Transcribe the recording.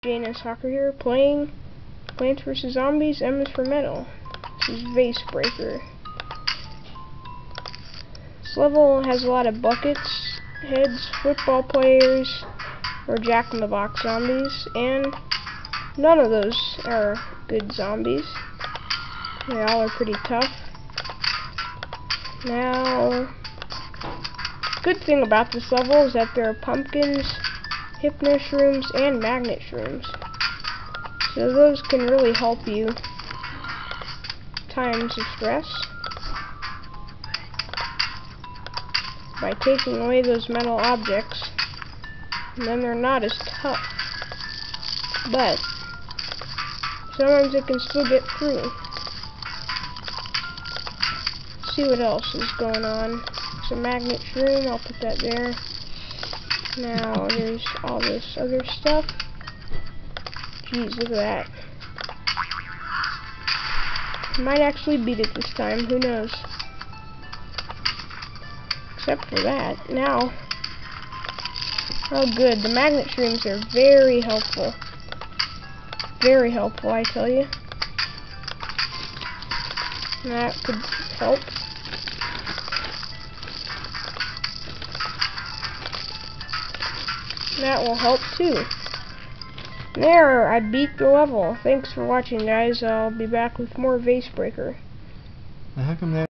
Jane Soccer here, playing Plants vs. Zombies, M is for Metal. This is Vase Breaker. This level has a lot of buckets, heads, football players, or Jack-in-the-Box zombies, and none of those are good zombies. They all are pretty tough. Now, good thing about this level is that there are pumpkins, hypnoshrooms, and magnet shrooms. So those can really help you times of stress by taking away those metal objects, and then they're not as tough. But sometimes it can still get through. Let's see what else is going on. There's a magnet shroom, I'll put that there. Now there's all this other stuff. Jeez, look at that. I might actually beat it this time, who knows. Except for that. Now, oh good, the magnet shrooms are very helpful. Very helpful, I tell you. That could help. That will help too. There, I beat the level. Thanks for watching, guys. I'll be back with more Vase Breaker. How come that